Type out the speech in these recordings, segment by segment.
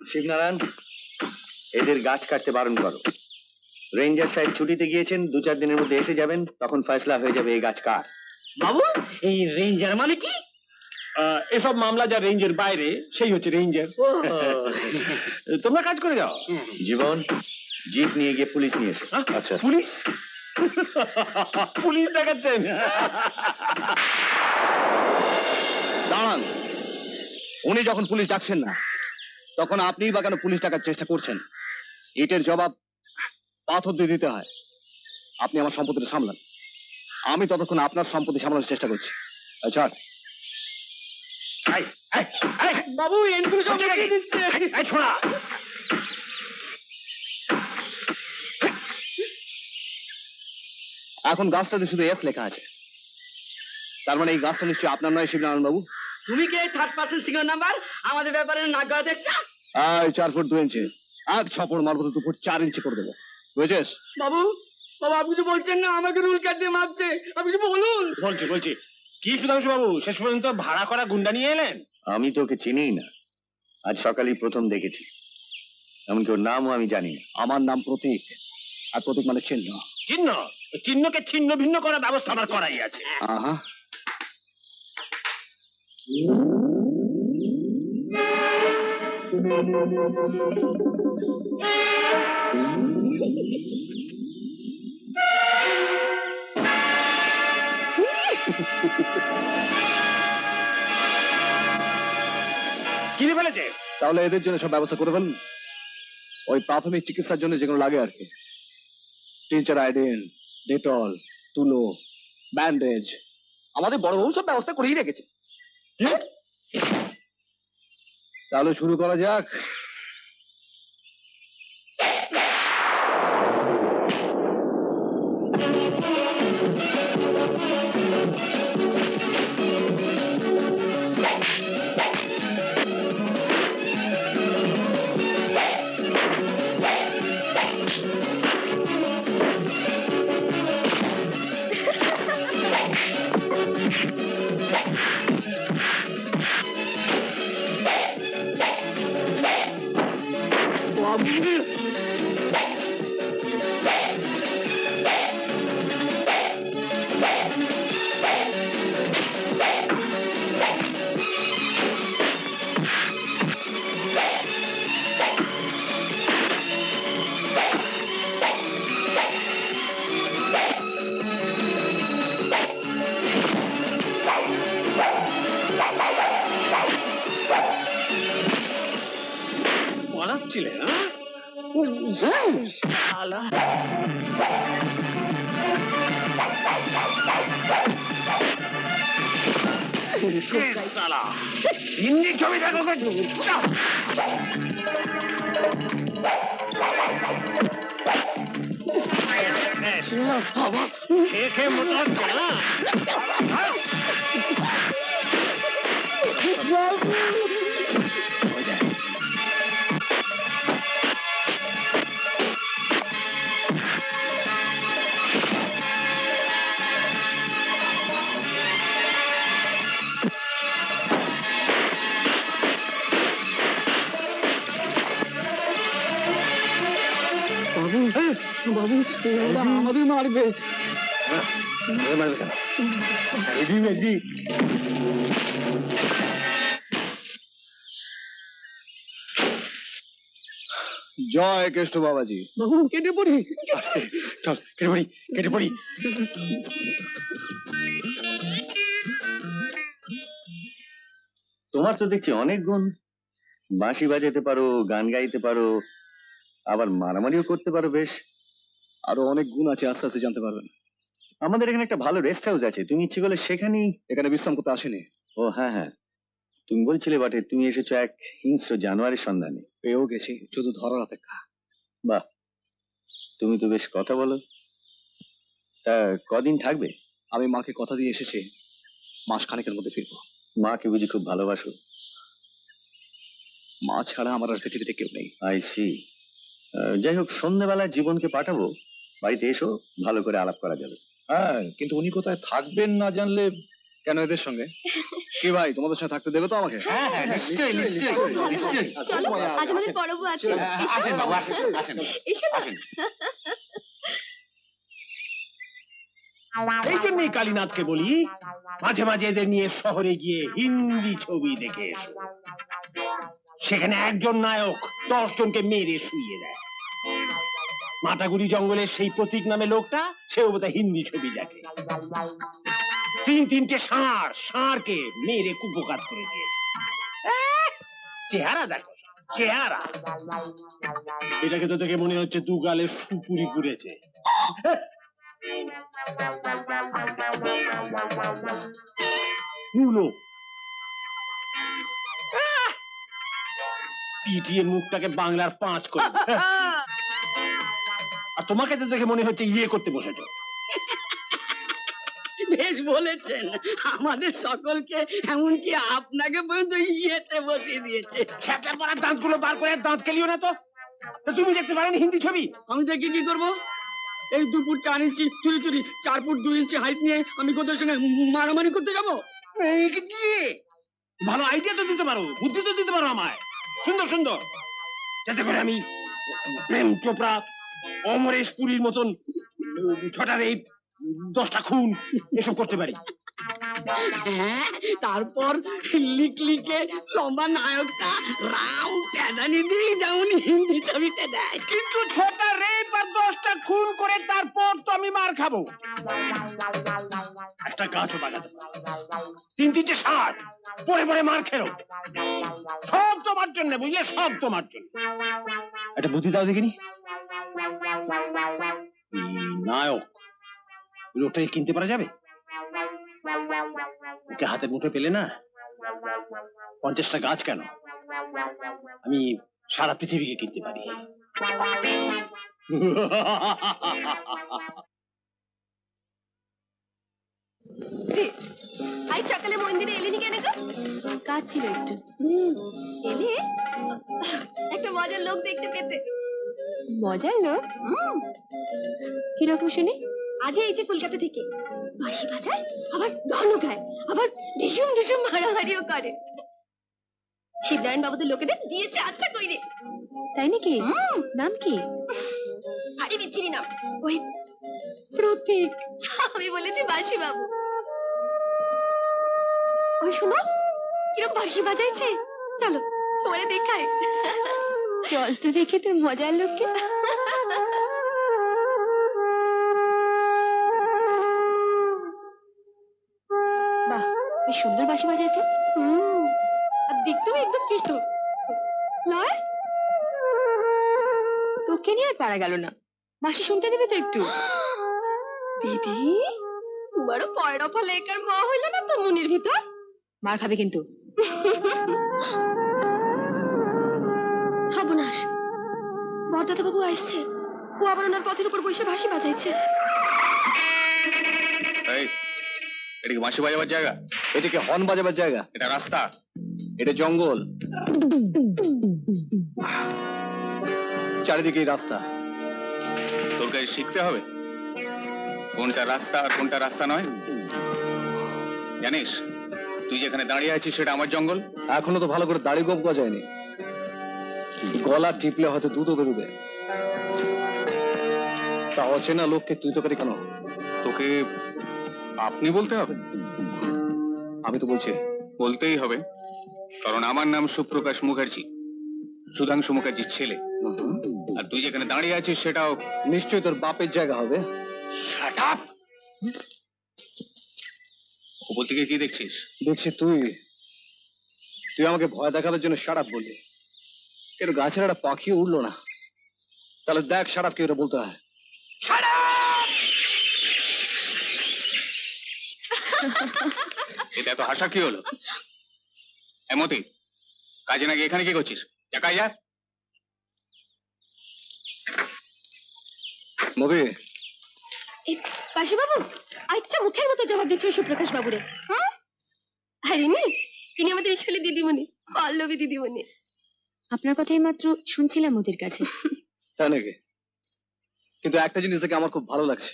শিবনারায়ণ, এদের গাছ কাটতে বারণ করো। রেঞ্জার সাহেব ছুটিতে গিয়েছেন, 2-4 দিনের মধ্যে এসে যাবেন, তখন ফয়সলা হয়ে যাবে এই গাছ কার। বাবু, এই রেঞ্জার মানে কি? এসব মামলা যা রেঞ্জের বাইরে সেই হচ্ছে রেঞ্জার। তোমরা কাজ করে যাও। জীবন, জিপ নিয়ে গিয়ে পুলিশ নিয়ে এসো। আচ্ছা, পুলিশ? পুলিশ দেখাচ্ছেন? দাঁড়ান, উনি যখন পুলিশ ডাকছেন না, তখন আপনিই বা কেন পুলিশ ডাকার চেষ্টা করছেন? ইটের জবাব পাথর দিয়ে দিতে হয়। আপনি আমার সম্পত্তিটা সামলান, আমি ততক্ষণ আপনার সম্পত্তি সামলানোর চেষ্টা করছি। আচ্ছা বাবু, এনপুলিশ দিচ্ছে। ছোড়া, এখন গাছটাতে শুধু এস লেখা আছে, তার মানে এই গাছটা নিশ্চয়ই আপনার নয় শিবনারায়ণ বাবু? তুমি কি থার্ড পার্সন সিঙ্গল নাম্বার আমাদের ব্যাপারে নাক গলাতে এসছো? 4 ফুট 2 ইঞ্চি, এক ছাপড় মারবো তো 2 ফুট 4 ইঞ্চি করে দেবো, বুঝেছিস? বাবু, বাবু আপনি কিছু বলছেন না, আমাকে রুল কাট দিয়ে মারছে। আপনি কিছু বলুন। বলছি কি সুধাংশু বাবু, শেষ পর্যন্ত ভাড়া করা গুন্ডা নিয়ে এলেন? আমি তো ওকে চিনিই না, আজ সকালেই প্রথম দেখেছি, এমনকি ওর নামও আমি জানি না। আমার নাম প্রতীক, আর প্রতীক মানে চিহ্ন। চিহ্ন? চিহ্নকে ছিন্ন ভিন্ন করার ব্যবস্থা আমার করাই আছে। আহা, কিনে ফেলেছে? তাহলে এদের জন্য সব ব্যবস্থা করে ফেলুন, ওই প্রাথমিক চিকিৎসার জন্য যেগুলো লাগে আর কি। টিচার আইডিন, ডেটল, তুলো, ব্যান্ডেজ, আমাদের বড় বউ সব ব্যবস্থা করেই রেখেছে। তাহলে শুরু করা যাক। পালাচ্ছিলেন? হিন্দি ছবি দেখো। খেয়ে মোটা হচ্ছে না। বাবু, আমাদের মারবে। জয় কেষ্ট বাবাজি। বাবু, কেটে পড়ি। চল কেটে পড়ি। তোমার তো দেখছি অনেক গুণ, বাঁশি বাজাতে পারো, গান গাইতে পারো, আবার মারামারিও করতে পারো। বেশ, আরো অনেক গুণ আছে, আস্তে আস্তে জানতে পারবেন। আমাদের এখানে একটা ভালো রেস্ট হাউস আছে, তুমি ইচ্ছে করলে সেখানেই। এখানে বিশ্রাম করতে আসেনি। ও হ্যাঁ, তুমি বলছিলে বটে, তুমি এসেছো এক হিংস্র জানোয়ারের সন্ধানে। পেয়েও গেছি, শুধু ধরার অপেক্ষা। বাহ, তুমি তো বেশ কথা বলো। তা কদিন থাকবে? আমি মাকে কথা দিয়ে এসেছি, মাস খানেকের মধ্যে ফিরবো। মাকে বুঝি খুব ভালোবাসো? মা ছাড়া আমার আর পৃথিবীতে কেউ নেই। I see. যাই হোক, সন্ধ্যেবেলায় জীবনকে পাঠাবো, বাড়িতে এসো, ভালো করে আলাপ করা যাবে। হ্যাঁ, কিন্তু উনি কোথায় থাকবেন না জানলে। কেন, এদের সঙ্গে? কি ভাই, তোমাদের সাথে থাকতে দেবে তো আমাকে? হ্যাঁ হ্যাঁ, নিশ্চয়ই নিশ্চয়ই নিশ্চয়ই। চলো, আজ আমাদের পরব আছে। আসেন বাবু, আসেন আসেন এসো না। আসেন। এই জন্যই কালীনাথকে বলি মাঝে মাঝে এদের নিয়ে শহরে গিয়ে হিন্দি ছবি দেখে এসো। সেখানে একজন নায়ক 10 জনকে মেরে শুইয়ে দেয়। মাটাগুড়ি জঙ্গলের সেই প্রতীক নামে লোকটা, সেও বোধহয় হিন্দি ছবি দেখে। 3-3টে ষাঁড়কে মেরে কুপোকাত করে দিয়েছে। চেহারা দেখো, চেহারা। এটাকে তো দেখে মনে হচ্ছে দু গালে সুপুরি পুড়েছে। নুলো পিটিয়ে মুখটাকে বাংলার 5 করে। আর তোমাকে তো দেখে মনে হচ্ছে ইয়ে করতে বসেছো। বেশ বলেছেন, আমাদের সকলকে এমনকি আপনাকে পর্যন্ত ইয়েতে বসিয়ে দিয়েছে। খেতে পড়া দাঁতগুলো বার করে দাঁত কেলিও না তো। তা তুমি দেখতে পারো হিন্দি ছবি? আমি দেখি কি করবো? এই 2 ফুট 4 ইঞ্চি চুরি চুরি 4 ফুট 2 ইঞ্চি হাইট নিয়ে আমি কোথাও সঙ্গে মারামারি করতে যাবো? ভালো আইডিয়া তো দিতে পারো, বুদ্ধি তো দিতে পারো আমায়, সুন্দর সুন্দর, যাতে করে আমি প্রেম চোপড়া, অমরেশ পুরীর মতন 6টা রেপ, 10টা খুন এসব করতে পারি। হ্যাঁ, তারপর লিখে লম্বা নায়কটা রাম প্যাদানি দিয়ে যেমন হিন্দি ছবিতে দেয়। কিন্তু 6টা রেপ আর 10টা খুন করে তারপর তো আমি মার খাবো। একটা গাছও বাগাতে পারবো না। 3-3টে ষাঁড় পরে পরে মার খেলো। সব তোমার জন্য, বুঝলে, সব তোমার জন্য। একটা বুদ্ধি দাও দেখিনি। নায়ক লোকটাকে কিনতে পারা যাবে? ওকে হাতের মুঠো পেলে না, 50টা গাছ কেন, আমি সারা পৃথিবীকে কিনতে পারি। আজ সকালে মন্দিরে এলিনি কেন গো? কাজ ছিল একটু। এলে একটা মজার লোক দেখতে পেতে। মজার লোক? কিরকম শুনি? আজ এই যে কলকাতা থেকে বাঁশি বাজায়, আবার গানও গায়, আবার ঢিসুম ঢিসুম মারামারিও করে। শিবনারায়ণ বাবুদের লোকেদের দিয়েছে আচ্ছা কইরে। তাই নাকি? নাম কি? ভারী বিচ্ছিরি নাম, ওই প্রতীক। আমি বলেছি বাঁশি বাবু। ওই শোনো কিরকম বাঁশি বাজাইছে, চলো তোমারে দেখাই। চল তো দেখি তোর মজার লোককে। বাহ, বেশ সুন্দর বাঁশি বাজাইতো। আর দেখতেও একদম কিশোর নয়। তোকে নিয়ে আর পারা গেল না, বাঁশি শুনতে দেবে তো একটু? দিদি, তোমারও পয়রা ফলে একার মা হইল না তো মনির ভিতর? মার খাবে কিন্তু। সর্বনাশ, বরদাদা বাবু আসছে। ও আবার ওনার পথের উপর বসে বাঁশি বাজাইছে। এটা কি বাঁশি বাজাবার জায়গা? এটাকে হর্ন বাজাবার জায়গা? এটা রাস্তা, এটা জঙ্গল, চারিদিকেই রাস্তা। তোর কাছে শিখতে হবে কোনটা রাস্তা আর কোনটা রাস্তা নয়। জানিস তুই যেখানে দাঁড়িয়ে আছিস সেটা আমার জঙ্গল। এখনো তো ভালো করে দাড়ি গোপ গজায়নি, গলা টিপলে হয়তো দুধও বেরোবে। তা অচেনা লোককে তুই তো করি কেন? তোকে আপনি বলতে হবে? আমি তো বলছি। বলতেই হবে, কারণ আমার নাম সুপ্রকাশ মুখার্জি, সুধাংশু মুখার্জির ছেলে। আর তুই যেখানে দাঁড়িয়ে আছিস সেটাও নিশ্চয়ই তোর বাপের জায়গা হবে। Shut up! উপর থেকে কি দেখছিস? দেখছি তুই আমাকে ভয় দেখাবার জন্য শাট আপ বললি, কিন্তু গাছের একটা পাখি উড়লো না। তাহলে দেখ শাট আপ কি ওটা বলতে হয়। Shut up! এটা এত হাসা কি হলো? এমতি কাজে নাকি এখানে কি করছিস? চাকাই যা। মবি, বাঁশি বাবু আচ্ছা মুখের মতো জবাব দিচ্ছ সুপ্রকাশ বাবুরে। আরে নি, তিনি আমাদের স্কুলের দিদিমণি, পল্লবী দিদিমণি। আপনার কথাই মাত্র শুনছিলাম ওদের কাছে। তাই নাকি? কিন্তু একটা জিনিস দেখে আমার খুব ভালো লাগছে,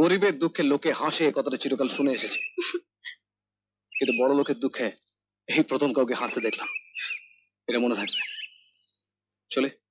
গরিবের দুঃখে লোকে হাসে, কথাটা চিরকাল শুনে এসেছে। কিন্তু বড় লোকের দুঃখে এই প্রথম কাউকে হাসতে দেখলাম। এটা মনে থাকবে। চলে।